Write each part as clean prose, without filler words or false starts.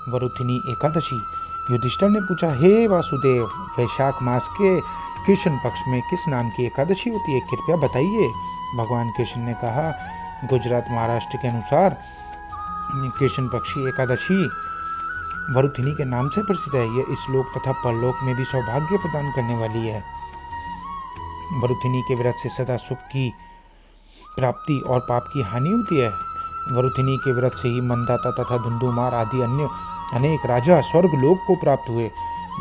वरुथिनी एकादशी। युधिष्ठिर ने पूछा, हे वासुदेव, वैशाख मास के कृष्ण पक्ष में किस नाम की एकादशी होती है, कृपया बताइए। भगवान कृष्ण ने कहा, गुजरात महाराष्ट्र के अनुसार कृष्ण पक्षी एकादशी वरुथिनी के नाम से प्रसिद्ध है। यह इस लोक तथा परलोक में भी सौभाग्य प्रदान करने वाली है। वरुथिनी के व्रत से सदा सुख की प्राप्ति और पाप की हानि होती है। वरुथिनी के व्रत से ही मंदाता तथा धुंधुमार आदि अन्य अनेक राजा स्वर्ग लोक को प्राप्त हुए।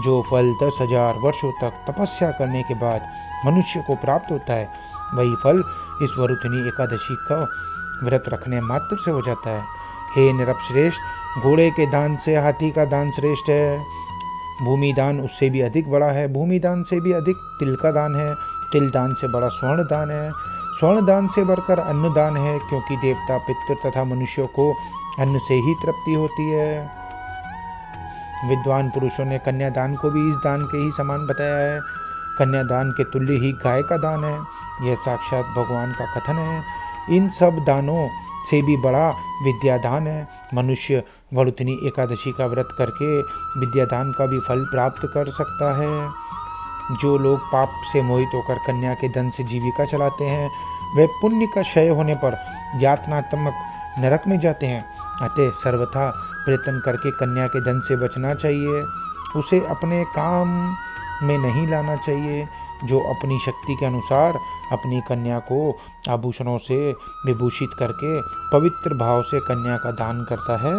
जो फल 10,000 वर्षों तक तपस्या करने के बाद मनुष्य को प्राप्त होता है, वही फल इस वरुथिनी एकादशी का व्रत रखने मात्र से हो जाता है। हे नृपश्रेष्ठ, घोड़े के दान से हाथी का दान श्रेष्ठ है। भूमि दान उससे भी अधिक बड़ा है। भूमि दान से भी अधिक तिल का दान है। तिल दान से बड़ा स्वर्ण दान है। स्वर्ण दान से बढ़कर अन्न दान है, क्योंकि देवता, पितृ तथा मनुष्यों को अन्न से ही तृप्ति होती है। विद्वान पुरुषों ने कन्यादान को भी इस दान के ही समान बताया है। कन्यादान के तुल्य ही गाय का दान है। यह साक्षात भगवान का कथन है। इन सब दानों से भी बड़ा विद्यादान है। मनुष्य वरुथिनी एकादशी का व्रत करके विद्यादान का भी फल प्राप्त कर सकता है। जो लोग पाप से मोहित होकर कन्या के धन से जीविका चलाते हैं, वे पुण्य का क्षय होने पर यातनात्मक नरक में जाते हैं। अतः सर्वथा प्रयत्न करके कन्या के धन से बचना चाहिए। उसे अपने काम में नहीं लाना चाहिए। जो अपनी शक्ति के अनुसार अपनी कन्या को आभूषणों से विभूषित करके पवित्र भाव से कन्या का दान करता है,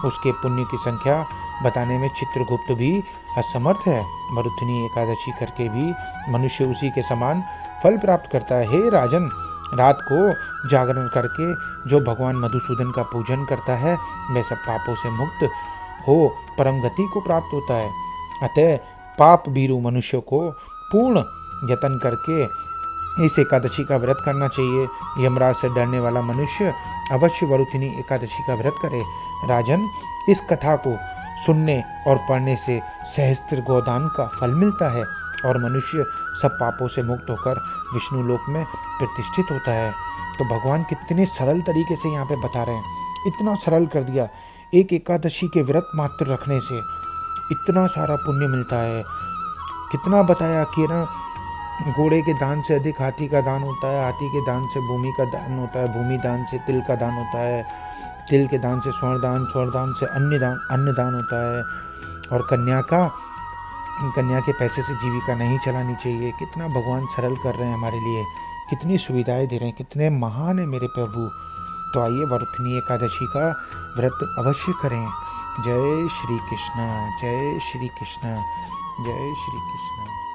उसके पुण्य की संख्या बताने में चित्रगुप्त भी असमर्थ है। वरुथिनी एकादशी करके भी मनुष्य उसी के समान फल प्राप्त करता है। हे राजन, रात को जागरण करके जो भगवान मधुसूदन का पूजन करता है, वह सब पापों से मुक्त हो परम गति को प्राप्त होता है। अतः पाप भीरु मनुष्य को पूर्ण यत्न करके इस एकादशी का व्रत करना चाहिए। यमराज से डरने वाला मनुष्य अवश्य वरुथिनी एकादशी का व्रत करे। राजन, इस कथा को सुनने और पढ़ने से सहस्त्र गोदान का फल मिलता है और मनुष्य सब पापों से मुक्त होकर विष्णु लोक में प्रतिष्ठित होता है। तो भगवान कितने सरल तरीके से यहाँ पे बता रहे हैं, इतना सरल कर दिया। एक एकादशी के व्रत मात्र रखने से इतना सारा पुण्य मिलता है। कितना बताया कि ना, घोड़े के दान से अधिक हाथी का दान होता है। हाथी के दान से भूमि का दान होता है। भूमि दान से तिल का दान होता है। तिल के दान से स्वर्ण दान। स्वर्ण दान से अन्न दान होता है। और कन्या के पैसे से जीविका नहीं चलानी चाहिए। कितना भगवान सरल कर रहे हैं हमारे लिए, कितनी सुविधाएं दे रहे हैं, कितने महान है मेरे प्रभु। तो आइए वरुथिनी एकादशी का व्रत अवश्य करें। जय श्री कृष्ण, जय श्री कृष्ण, जय श्री कृष्ण।